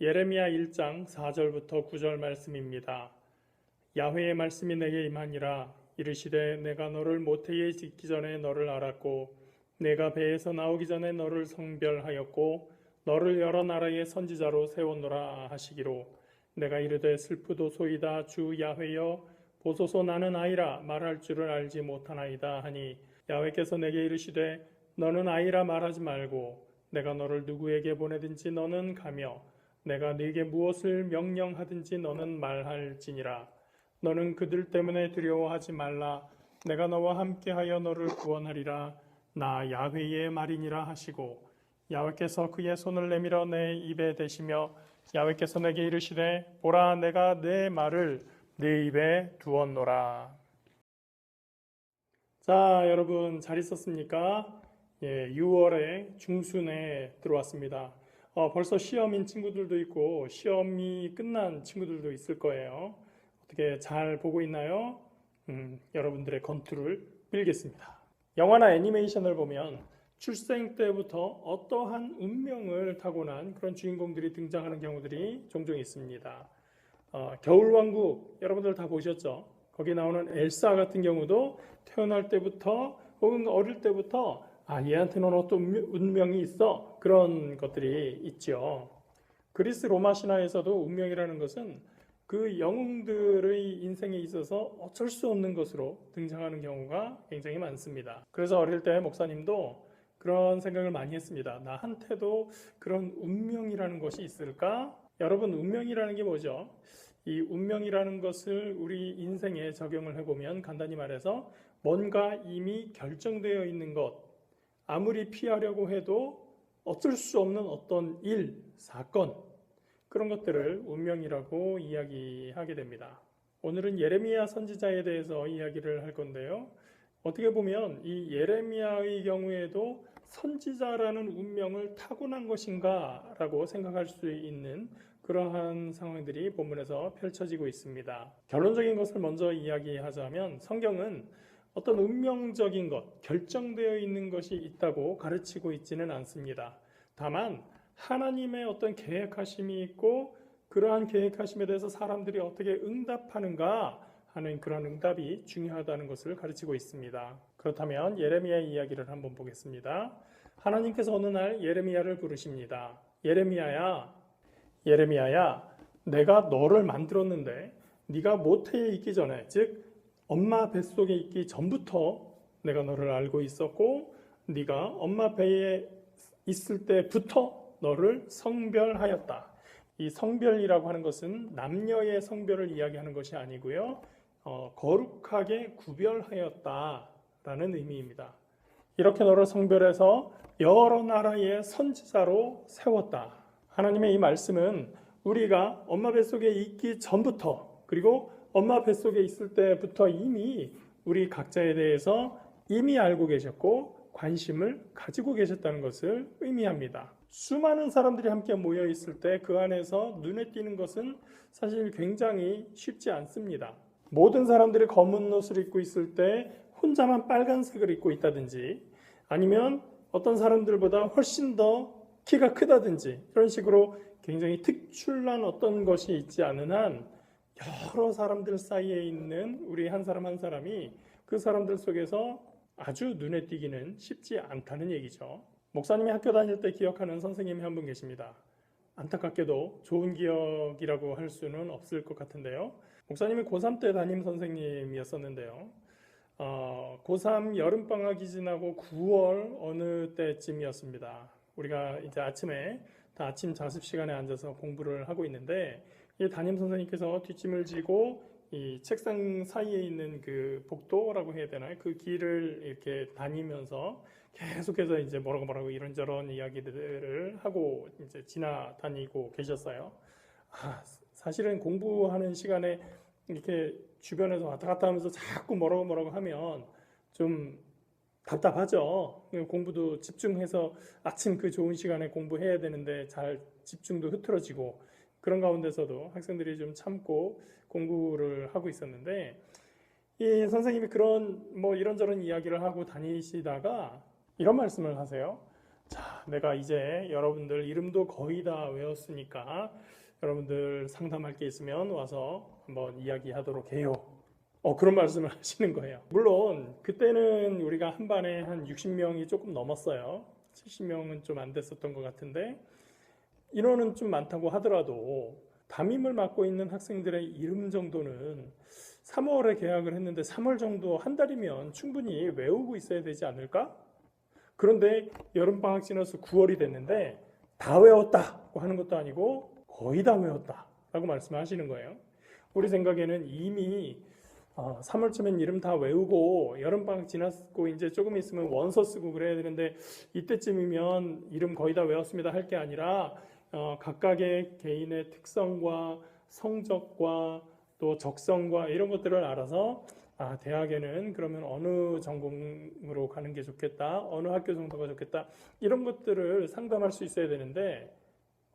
예레미야 1장 4절부터 9절 말씀입니다. 야훼의 말씀이 내게 임하니라. 이르시되 내가 너를 모태에 짓기 전에 너를 알았고 내가 배에서 나오기 전에 너를 성별하였고 너를 여러 나라의 선지자로 세웠노라 하시기로 내가 이르되 슬프도소이다 주 야훼여 보소서 나는 아이라 말할 줄을 알지 못하나이다 하니 야훼께서 내게 이르시되 너는 아이라 말하지 말고 내가 너를 누구에게 보내든지 너는 가며 내가 네게 무엇을 명령하든지 너는 말할지니라. 너는 그들 때문에 두려워하지 말라. 내가 너와 함께하여 너를 구원하리라. 나 야훼의 말이니라 하시고 야훼께서 그의 손을 내밀어 내 입에 대시며 야훼께서 내게 이르시되 보라 내가 내 말을 네 입에 두었노라. 자, 여러분 잘 있었습니까? 6월의 중순에 들어왔습니다. 벌써 시험인 친구들도 있고 시험이 끝난 친구들도 있을 거예요. 어떻게 잘 보고 있나요? 여러분들의 건투를 빌겠습니다. 영화나 애니메이션을 보면 출생 때부터 어떠한 운명을 타고난 그런 주인공들이 등장하는 경우들이 종종 있습니다. 겨울왕국 여러분들 다 보셨죠? 거기 나오는 엘사 같은 경우도 태어날 때부터 혹은 어릴 때부터 얘한테는 어떤 운명이 있어. 그런 것들이 있죠. 그리스 로마 신화에서도 운명이라는 것은 그 영웅들의 인생에 있어서 어쩔 수 없는 것으로 등장하는 경우가 굉장히 많습니다. 그래서 어릴 때 목사님도 그런 생각을 많이 했습니다. 나한테도 그런 운명이라는 것이 있을까? 여러분, 운명이라는 게 뭐죠? 이 운명이라는 것을 우리 인생에 적용을 해보면 간단히 말해서 뭔가 이미 결정되어 있는 것, 아무리 피하려고 해도 어쩔 수 없는 어떤 일, 사건, 그런 것들을 운명이라고 이야기하게 됩니다. 오늘은 예레미야 선지자에 대해서 이야기를 할 건데요. 어떻게 보면 이 예레미야의 경우에도 선지자라는 운명을 타고난 것인가 라고 생각할 수 있는 그러한 상황들이 본문에서 펼쳐지고 있습니다. 결론적인 것을 먼저 이야기하자면 성경은 어떤 운명적인 것, 결정되어 있는 것이 있다고 가르치고 있지는 않습니다. 다만 하나님의 어떤 계획하심이 있고 그러한 계획하심에 대해서 사람들이 어떻게 응답하는가 하는 그런 응답이 중요하다는 것을 가르치고 있습니다. 그렇다면 예레미야의 이야기를 한번 보겠습니다. 하나님께서 어느 날 예레미야를 부르십니다. 예레미야야, 내가 너를 만들었는데 네가 모태에 있기 전에, 즉 엄마 뱃속에 있기 전부터 내가 너를 알고 있었고 네가 엄마 배에 있을 때부터 너를 성별하였다. 이 성별이라고 하는 것은 남녀의 성별을 이야기하는 것이 아니고요. 거룩하게 구별하였다라는 의미입니다. 이렇게 너를 성별해서 여러 나라의 선지자로 세웠다. 하나님의 이 말씀은 우리가 엄마 뱃속에 있기 전부터 그리고 엄마 뱃속에 있을 때부터 이미 우리 각자에 대해서 이미 알고 계셨고 관심을 가지고 계셨다는 것을 의미합니다. 수많은 사람들이 함께 모여 있을 때 그 안에서 눈에 띄는 것은 사실 굉장히 쉽지 않습니다. 모든 사람들이 검은 옷을 입고 있을 때 혼자만 빨간색을 입고 있다든지 아니면 어떤 사람들보다 훨씬 더 키가 크다든지 이런 식으로 굉장히 특출난 어떤 것이 있지 않은 한 여러 사람들 사이에 있는 우리 한 사람 한 사람이 그 사람들 속에서 아주 눈에 띄기는 쉽지 않다는 얘기죠. 목사님이 학교 다닐 때 기억하는 선생님이 한 분 계십니다. 안타깝게도 좋은 기억이라고 할 수는 없을 것 같은데요. 목사님이 고3 때 담임 선생님이었었는데요. 고3 여름방학이 지나고 9월 어느 때쯤이었습니다. 우리가 이제 아침에 다 아침 자습 시간에 앉아서 공부를 하고 있는데 이 담임 선생님께서 뒷짐을 지고 이 책상 사이에 있는 그 복도라고 해야 되나요? 그 길을 이렇게 다니면서 계속해서 이제 뭐라고 이런저런 이야기들을 하고 이제 지나다니고 계셨어요. 사실은 공부하는 시간에 이렇게 주변에서 왔다 갔다 하면서 자꾸 뭐라고 하면 좀 답답하죠. 공부도 집중해서 아침 그 좋은 시간에 공부해야 되는데 잘 집중도 흐트러지고 그런 가운데서도 학생들이 좀 참고 공부를 하고 있었는데 이 선생님이 그런 이런저런 이야기를 하고 다니시다가 이런 말씀을 하세요. 자, 내가 이제 여러분들 이름도 거의 다 외웠으니까 여러분들 상담할 게 있으면 와서 한번 이야기하도록 해요. 그런 말씀을 하시는 거예요. 물론 그때는 우리가 한 반에 한 60명이 조금 넘었어요. 70명은 좀 안 됐었던 것 같은데 인원은 좀 많다고 하더라도 담임을 맡고 있는 학생들의 이름 정도는 3월에 계약을 했는데 3월 정도 한 달이면 충분히 외우고 있어야 되지 않을까? 그런데 여름방학 지나서 9월이 됐는데 다 외웠다고 하는 것도 아니고 거의 다 외웠다라고 말씀하시는 거예요. 우리 생각에는 이미 3월쯤엔 이름 다 외우고 여름방학 지났고 이제 조금 있으면 원서 쓰고 그래야 되는데 이때쯤이면 이름 거의 다 외웠습니다 할 게 아니라 각각의 개인의 특성과 성적과 또 적성과 이런 것들을 알아서 대학에는 그러면 어느 전공으로 가는 게 좋겠다, 어느 학교 정도가 좋겠다 이런 것들을 상담할 수 있어야 되는데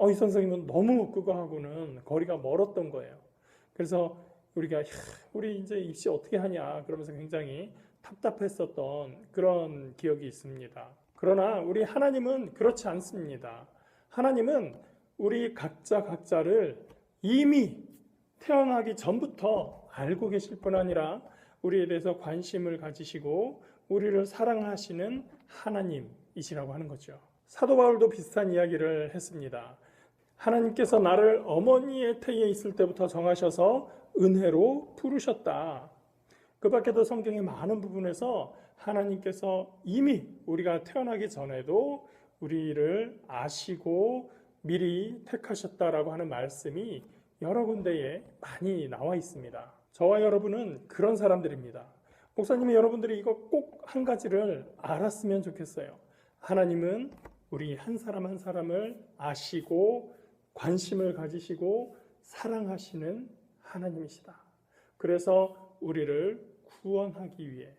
이 선생님은 너무 그거하고는 거리가 멀었던 거예요. 그래서 우리가 우리 이제 입시 어떻게 하냐 그러면서 굉장히 답답했었던 그런 기억이 있습니다. 그러나 우리 하나님은 그렇지 않습니다. 하나님은 우리 각자를 이미 태어나기 전부터 알고 계실 뿐 아니라 우리에 대해서 관심을 가지시고 우리를 사랑하시는 하나님이시라고 하는 거죠. 사도 바울도 비슷한 이야기를 했습니다. 하나님께서 나를 어머니의 태에 있을 때부터 정하셔서 은혜로 부르셨다. 그 밖에도 성경의 많은 부분에서 하나님께서 이미 우리가 태어나기 전에도 우리를 아시고 미리 택하셨다라고 하는 말씀이 여러 군데에 많이 나와 있습니다. 저와 여러분은 그런 사람들입니다. 목사님이 여러분들이 이거 꼭 한 가지를 알았으면 좋겠어요. 하나님은 우리 한 사람 한 사람을 아시고 관심을 가지시고 사랑하시는 하나님이시다. 그래서 우리를 구원하기 위해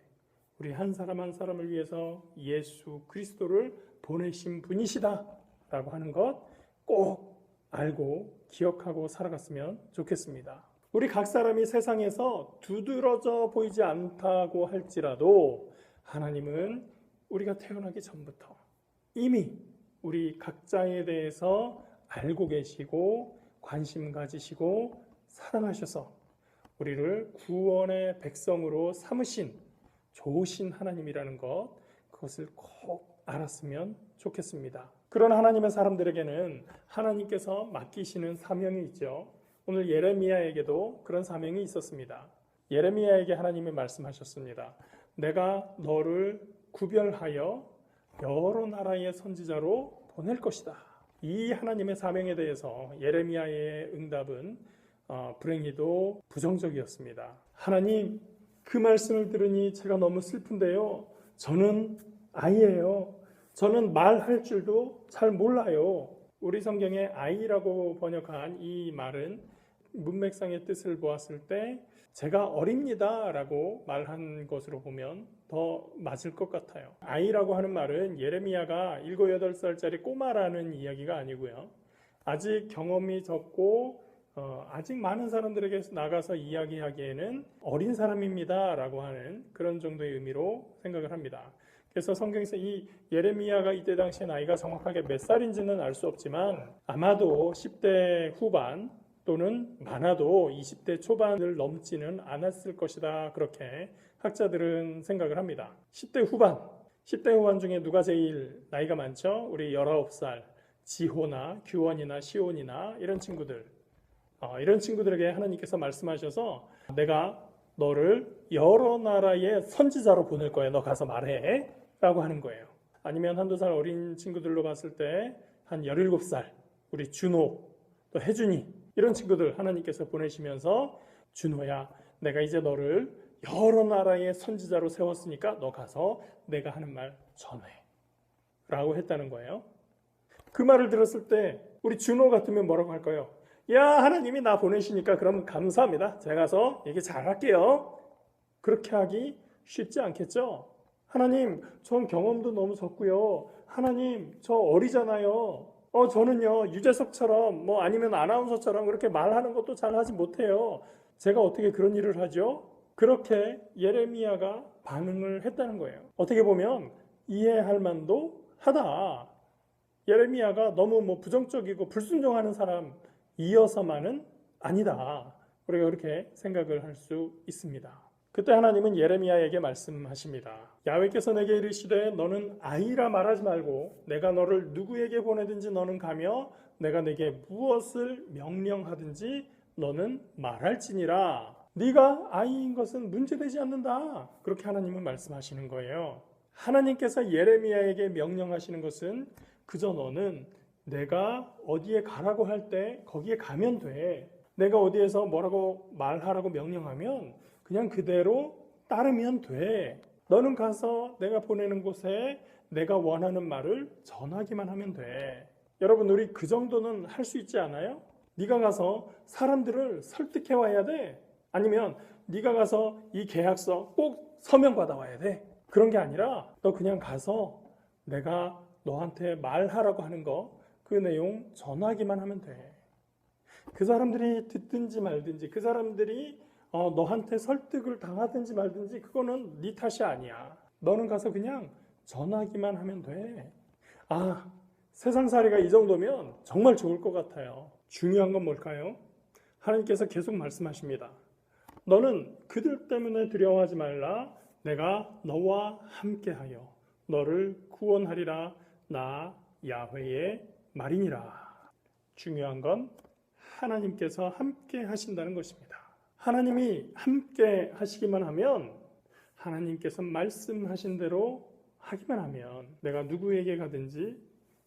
우리 한 사람 한 사람을 위해서 예수 그리스도를 보내신 분이시다 라고 하는 것 꼭 알고 기억하고 살아갔으면 좋겠습니다. 우리 각 사람이 세상에서 두드러져 보이지 않다고 할지라도 하나님은 우리가 태어나기 전부터 이미 우리 각자에 대해서 알고 계시고 관심 가지시고 사랑하셔서 우리를 구원의 백성으로 삼으신 좋으신 하나님이라는 것, 그것을 꼭 알았으면 좋겠습니다. 그런 하나님의 사람들에게는 하나님께서 맡기시는 사명이 있죠. 오늘 예레미야에게도 그런 사명이 있었습니다. 예레미야에게 하나님이 말씀하셨습니다. 내가 너를 구별하여 여러 나라의 선지자로 보낼 것이다. 이 하나님의 사명에 대해서 예레미야의 응답은 불행히도 부정적이었습니다. 하나님, 그 말씀을 들으니 제가 너무 슬픈데요. 저는 아이예요. 저는 말할 줄도 잘 몰라요. 우리 성경에 아이라고 번역한 이 말은 문맥상의 뜻을 보았을 때 제가 어립니다 라고 말한 것으로 보면 더 맞을 것 같아요. 아이라고 하는 말은 예레미야가 7, 8살짜리 꼬마라는 이야기가 아니고요. 아직 경험이 적고 아직 많은 사람들에게 나가서 이야기하기에는 어린 사람입니다 라고 하는 그런 정도의 의미로 생각을 합니다. 그래서 성경에서 이 예레미야가 이때 당시에 나이가 정확하게 몇 살인지는 알 수 없지만 아마도 10대 후반 또는 많아도 20대 초반을 넘지는 않았을 것이다. 그렇게 학자들은 생각을 합니다. 10대 후반 중에 누가 제일 나이가 많죠? 우리 19살 지호나 규원이나 시온이나 이런 친구들. 이런 친구들에게 하나님께서 말씀하셔서 내가 너를 여러 나라의 선지자로 보낼 거야. 너 가서 말해. 라고 하는 거예요. 아니면 한두 살 어린 친구들로 봤을 때 한 17살 우리 준호 또 혜준이 이런 친구들 하나님께서 보내시면서 준호야 내가 이제 너를 여러 나라의 선지자로 세웠으니까 너 가서 내가 하는 말 전해 라고 했다는 거예요. 그 말을 들었을 때 우리 준호 같으면 뭐라고 할까요? 야 하나님이 나 보내시니까 그럼 감사합니다. 제가 가서 얘기 잘할게요. 그렇게 하기 쉽지 않겠죠? 하나님 전 경험도 너무 적고요. 하나님 저 어리잖아요. 저는요 유재석처럼 아니면 아나운서처럼 그렇게 말하는 것도 잘 하지 못해요. 제가 어떻게 그런 일을 하죠? 그렇게 예레미야가 반응을 했다는 거예요. 어떻게 보면 이해할 만도 하다. 예레미야가 너무 부정적이고 불순종하는 사람이어서만은 아니다. 우리가 그렇게 생각을 할 수 있습니다. 그때 하나님은 예레미야에게 말씀하십니다. 야훼께서 내게 이르시되 너는 아이라 말하지 말고 내가 너를 누구에게 보내든지 너는 가며 내가 내게 무엇을 명령하든지 너는 말할지니라. 네가 아이인 것은 문제되지 않는다. 그렇게 하나님은 말씀하시는 거예요. 하나님께서 예레미야에게 명령하시는 것은 그저 너는 내가 어디에 가라고 할 때 거기에 가면 돼. 내가 어디에서 뭐라고 말하라고 명령하면 그냥 그대로 따르면 돼. 너는 가서 내가 보내는 곳에 내가 원하는 말을 전하기만 하면 돼. 여러분, 우리 그 정도는 할 수 있지 않아요? 네가 가서 사람들을 설득해 와야 돼. 아니면 네가 가서 이 계약서 꼭 서명 받아와야 돼. 그런 게 아니라 너 그냥 가서 내가 너한테 말하라고 하는 거 그 내용 전하기만 하면 돼. 그 사람들이 듣든지 말든지 그 사람들이 너한테 설득을 당하든지 말든지 그거는 네 탓이 아니야. 너는 가서 그냥 전하기만 하면 돼. 세상살이가 이 정도면 정말 좋을 것 같아요. 중요한 건 뭘까요? 하나님께서 계속 말씀하십니다. 너는 그들 때문에 두려워하지 말라. 내가 너와 함께하여 너를 구원하리라. 나 야훼의 말이니라. 중요한 건 하나님께서 함께 하신다는 것입니다. 하나님이 함께 하시기만 하면, 하나님께서 말씀하신 대로 하기만 하면 내가 누구에게 가든지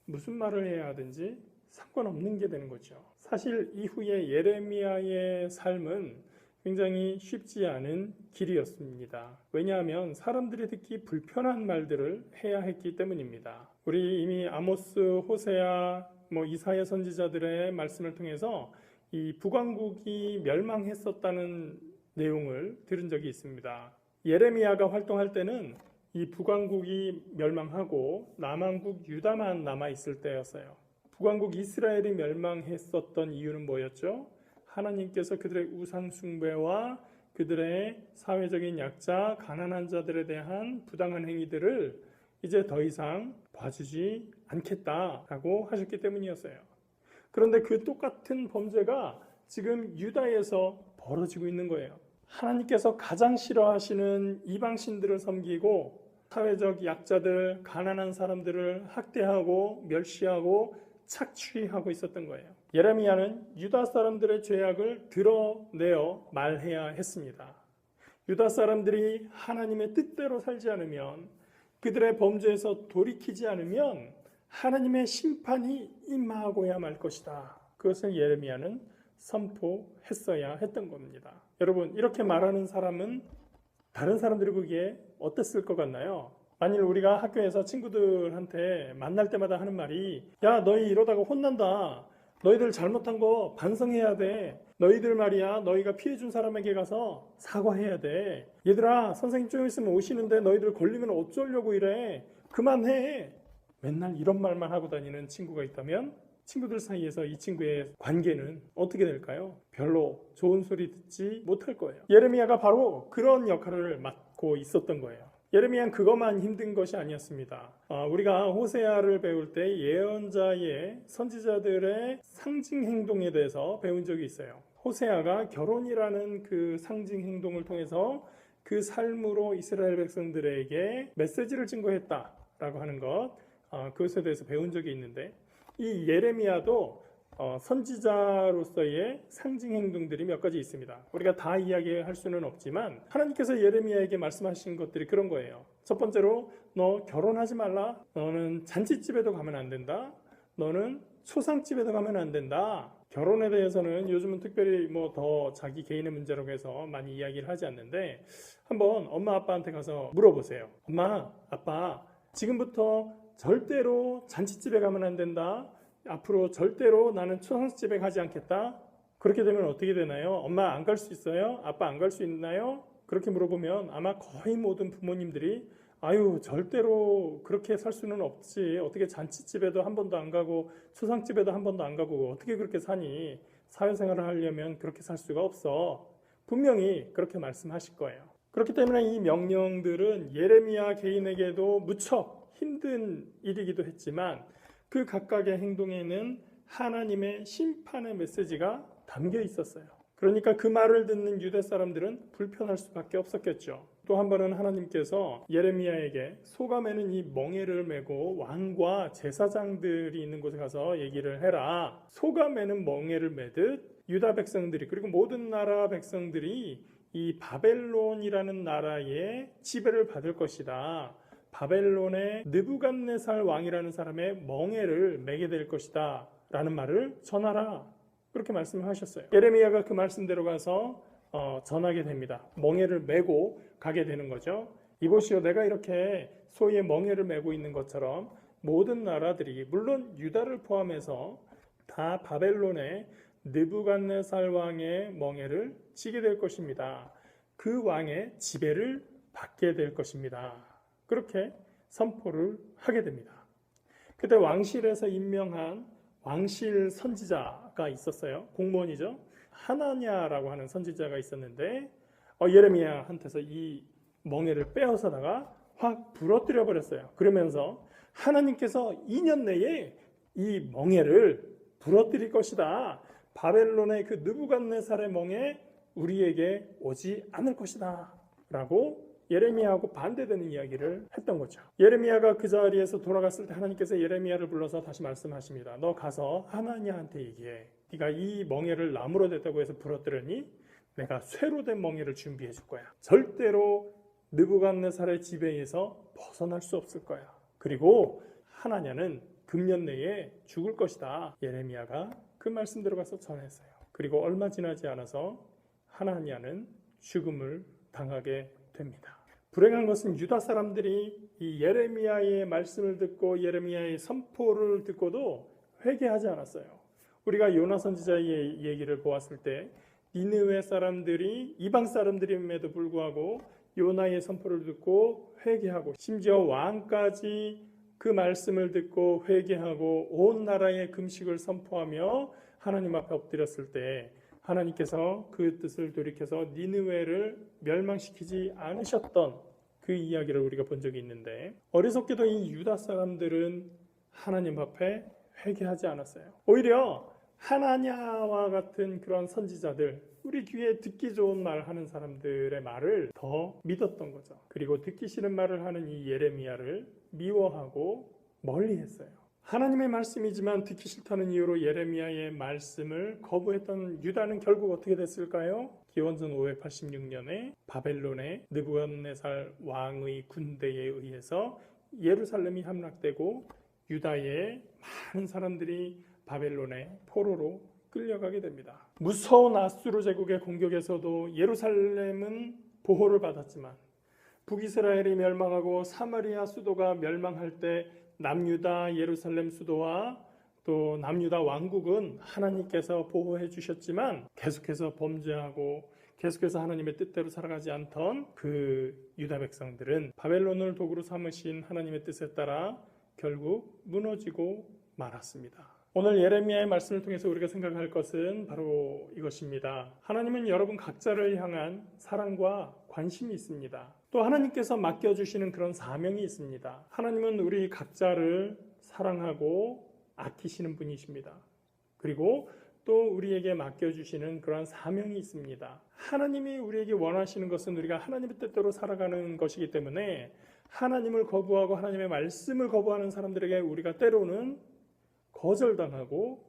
무슨 말을 해야 하든지 상관없는 게 되는 거죠. 사실 이후에 예레미야의 삶은 굉장히 쉽지 않은 길이었습니다. 왜냐하면 사람들이 듣기 불편한 말들을 해야 했기 때문입니다. 우리 이미 아모스, 호세아, 이사야 선지자들의 말씀을 통해서 이 북왕국이 멸망했었다는 내용을 들은 적이 있습니다. 예레미야가 활동할 때는 이 북왕국이 멸망하고 남왕국 유다만 남아있을 때였어요. 북왕국 이스라엘이 멸망했었던 이유는 뭐였죠? 하나님께서 그들의 우상 숭배와 그들의 사회적인 약자, 가난한 자들에 대한 부당한 행위들을 이제 더 이상 봐주지 않겠다라고 하셨기 때문이었어요. 그런데 그 똑같은 범죄가 지금 유다에서 벌어지고 있는 거예요. 하나님께서 가장 싫어하시는 이방신들을 섬기고 사회적 약자들, 가난한 사람들을 학대하고 멸시하고 착취하고 있었던 거예요. 예레미야는 유다 사람들의 죄악을 드러내어 말해야 했습니다. 유다 사람들이 하나님의 뜻대로 살지 않으면, 그들의 범죄에서 돌이키지 않으면 하나님의 심판이 임하고야 말 것이다. 그것을 예레미야는 선포했어야 했던 겁니다. 여러분, 이렇게 말하는 사람은 다른 사람들이 보기에 어땠을 것 같나요? 만일 우리가 학교에서 친구들한테 만날 때마다 하는 말이, 야, 너희 이러다가 혼난다. 너희들 잘못한 거 반성해야 돼. 너희들 말이야, 너희가 피해준 사람에게 가서 사과해야 돼. 얘들아, 선생님 좀 있으면 오시는데 너희들 걸리면 어쩌려고 이래. 그만해. 맨날 이런 말만 하고 다니는 친구가 있다면 친구들 사이에서 이 친구의 관계는 어떻게 될까요? 별로 좋은 소리 듣지 못할 거예요. 예레미야가 바로 그런 역할을 맡고 있었던 거예요. 예레미야는 그것만 힘든 것이 아니었습니다. 우리가 호세아를 배울 때 예언자의 선지자들의 상징 행동에 대해서 배운 적이 있어요. 호세아가 결혼이라는 그 상징 행동을 통해서 그 삶으로 이스라엘 백성들에게 메시지를 증거했다라고 하는 것, 그것에 대해서 배운 적이 있는데, 이 예레미야도 선지자로서의 상징 행동들이 몇 가지 있습니다. 우리가 다 이야기할 수는 없지만 하나님께서 예레미야에게 말씀하신 것들이 그런 거예요. 첫 번째로, 너 결혼하지 말라. 너는 잔치집에도 가면 안 된다. 너는 초상집에도 가면 안 된다. 결혼에 대해서는 요즘은 특별히 더 자기 개인의 문제라고 해서 많이 이야기를 하지 않는데, 한번 엄마 아빠한테 가서 물어보세요. 엄마, 아빠, 지금부터 절대로 잔치집에 가면 안 된다. 앞으로 절대로 나는 초상집에 가지 않겠다. 그렇게 되면 어떻게 되나요? 엄마 안 갈 수 있어요? 아빠 안 갈 수 있나요? 그렇게 물어보면 아마 거의 모든 부모님들이 아유, 절대로 그렇게 살 수는 없지. 어떻게 잔치집에도 한 번도 안 가고 초상집에도 한 번도 안 가고 어떻게 그렇게 사니? 사회생활을 하려면 그렇게 살 수가 없어. 분명히 그렇게 말씀하실 거예요. 그렇기 때문에 이 명령들은 예레미야 개인에게도 무척 힘든 일이기도 했지만, 그 각각의 행동에는 하나님의 심판의 메시지가 담겨 있었어요. 그러니까 그 말을 듣는 유대 사람들은 불편할 수밖에 없었겠죠. 또 한 번은 하나님께서 예레미야에게 소가 매는 이 멍에를 메고 왕과 제사장들이 있는 곳에 가서 얘기를 해라. 소가 매는 멍에를 매듯 유다 백성들이 그리고 모든 나라 백성들이 이 바벨론이라는 나라의 지배를 받을 것이다. 바벨론의 느부갓네살 왕이라는 사람의 멍에를 매게 될 것이다. 라는 말을 전하라. 그렇게 말씀을 하셨어요. 예레미야가 그 말씀대로 가서 전하게 됩니다. 멍에를 메고 가게 되는 거죠. 이보시오, 내가 이렇게 소의 멍에를 메고 있는 것처럼 모든 나라들이 물론 유다를 포함해서 다 바벨론의 느부갓네살 왕의 멍에를 지게 될 것입니다. 그 왕의 지배를 받게 될 것입니다. 그렇게 선포를 하게 됩니다. 그때 왕실에서 임명한 왕실 선지자가 있었어요. 공무원이죠. 하나냐라고 하는 선지자가 있었는데 예레미야한테서 이 멍에를 빼앗아다가 확 부러뜨려 버렸어요. 그러면서 하나님께서 2년 내에 이 멍에를 부러뜨릴 것이다. 바벨론의 그 느부갓네살의 멍에 우리에게 오지 않을 것이다. 라고 예레미야하고 반대되는 이야기를 했던 거죠. 예레미야가 그 자리에서 돌아갔을 때 하나님께서 예레미야를 불러서 다시 말씀하십니다. 너 가서 하나냐한테 얘기해. 네가 이 멍에를 나무로 됐다고 해서 부러뜨렸니? 내가 쇠로 된 멍에를 준비해 줄 거야. 절대로 느부갓네살의 지배에서 벗어날 수 없을 거야. 그리고 하나냐는 금년 내에 죽을 것이다. 예레미야가 그 말씀대로 가서 전했어요. 그리고 얼마 지나지 않아서 하나냐는 죽음을 당하게 됩니다. 불행한 것은 유다 사람들이 이 예레미야의 말씀을 듣고 예레미야의 선포를 듣고도 회개하지 않았어요. 우리가 요나 선지자의 얘기를 보았을 때 니느웨 사람들이 이방 사람들임에도 불구하고 요나의 선포를 듣고 회개하고 심지어 왕까지 그 말씀을 듣고 회개하고 온 나라의 금식을 선포하며 하나님 앞에 엎드렸을 때 하나님께서 그 뜻을 돌이켜서 니느웨를 멸망시키지 않으셨던 그 이야기를 우리가 본 적이 있는데 어리석게도 이 유다 사람들은 하나님 앞에 회개하지 않았어요. 오히려 하나냐와 같은 그런 선지자들, 우리 귀에 듣기 좋은 말 하는 사람들의 말을 더 믿었던 거죠. 그리고 듣기 싫은 말을 하는 이 예레미야를 미워하고 멀리했어요. 하나님의 말씀이지만 듣기 싫다는 이유로 예레미야의 말씀을 거부했던 유다는 결국 어떻게 됐을까요? 기원전 586년에 바벨론의 느부갓네살 왕의 군대에 의해서 예루살렘이 함락되고 유다의 많은 사람들이 바벨론의 포로로 끌려가게 됩니다. 무서운 아수르 제국의 공격에서도 예루살렘은 보호를 받았지만 북이스라엘이 멸망하고 사마리아 수도가 멸망할 때 남유다 예루살렘 수도와 또 남유다 왕국은 하나님께서 보호해 주셨지만 계속해서 범죄하고 계속해서 하나님의 뜻대로 살아가지 않던 그 유다 백성들은 바벨론을 도구로 삼으신 하나님의 뜻에 따라 결국 무너지고 말았습니다. 오늘 예레미야의 말씀을 통해서 우리가 생각할 것은 바로 이것입니다. 하나님은 여러분 각자를 향한 사랑과 관심이 있습니다. 또 하나님께서 맡겨주시는 그런 사명이 있습니다. 하나님은 우리 각자를 사랑하고 아끼시는 분이십니다. 그리고 또 우리에게 맡겨주시는 그런 사명이 있습니다. 하나님이 우리에게 원하시는 것은 우리가 하나님의 뜻대로 살아가는 것이기 때문에 하나님을 거부하고 하나님의 말씀을 거부하는 사람들에게 우리가 때로는 거절당하고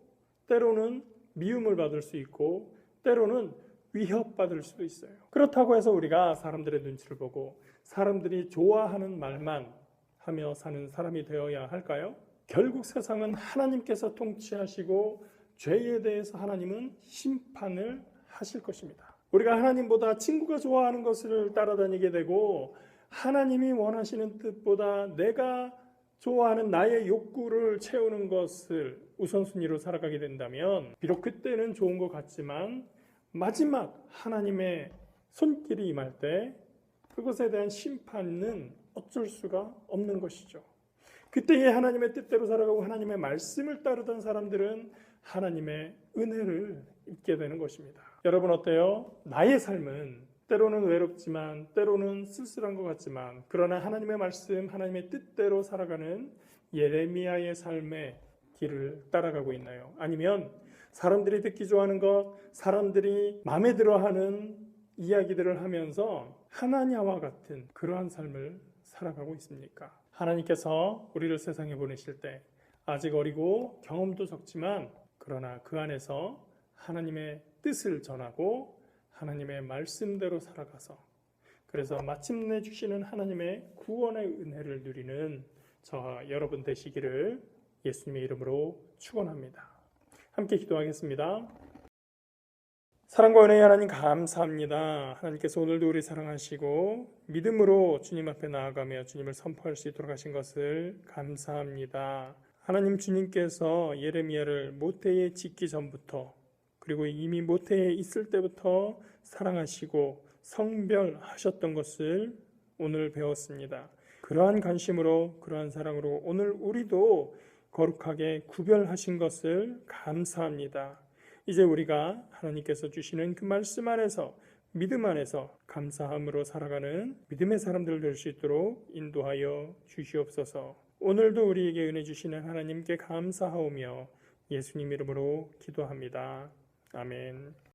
때로는 미움을 받을 수 있고 때로는 위협받을 수도 있어요. 그렇다고 해서 우리가 사람들의 눈치를 보고 사람들이 좋아하는 말만 하며 사는 사람이 되어야 할까요? 결국 세상은 하나님께서 통치하시고 죄에 대해서 하나님은 심판을 하실 것입니다. 우리가 하나님보다 친구가 좋아하는 것을 따라다니게 되고 하나님이 원하시는 뜻보다 내가 좋아하는 나의 욕구를 채우는 것을 우선순위로 살아가게 된다면 비록 그때는 좋은 것 같지만 마지막 하나님의 손길이 임할 때 그것에 대한 심판은 어쩔 수가 없는 것이죠. 그때에 하나님의 뜻대로 살아가고 하나님의 말씀을 따르던 사람들은 하나님의 은혜를 입게 되는 것입니다. 여러분 어때요? 나의 삶은 때로는 외롭지만 때로는 쓸쓸한 것 같지만 그러나 하나님의 말씀, 하나님의 뜻대로 살아가는 예레미야의 삶에 길을 따라가고 있나요? 아니면 사람들이 듣기 좋아하는 것, 사람들이 마음에 들어하는 이야기들을 하면서 하나냐와 같은 그러한 삶을 살아가고 있습니까? 하나님께서 우리를 세상에 보내실 때 아직 어리고 경험도 적지만 그러나 그 안에서 하나님의 뜻을 전하고 하나님의 말씀대로 살아가서 그래서 마침내 주시는 하나님의 구원의 은혜를 누리는 저와 여러분 되시기를 예수님의 이름으로 축원합니다. 함께 기도하겠습니다. 사랑과 은혜의 하나님 감사합니다. 하나님께서 오늘도 우리 사랑하시고 믿음으로 주님 앞에 나아가며 주님을 선포할 수 있도록 하신 것을 감사합니다. 하나님 주님께서 예레미야를 모태에 짓기 전부터 그리고 이미 모태에 있을 때부터 사랑하시고 성별하셨던 것을 오늘 배웠습니다. 그러한 관심으로 그러한 사랑으로 오늘 우리도 거룩하게 구별하신 것을 감사합니다. 이제 우리가 하나님께서 주시는 그 말씀 안에서 믿음 안에서 감사함으로 살아가는 믿음의 사람들 될 수 있도록 인도하여 주시옵소서. 오늘도 우리에게 은혜 주시는 하나님께 감사하오며 예수님 이름으로 기도합니다. 아멘.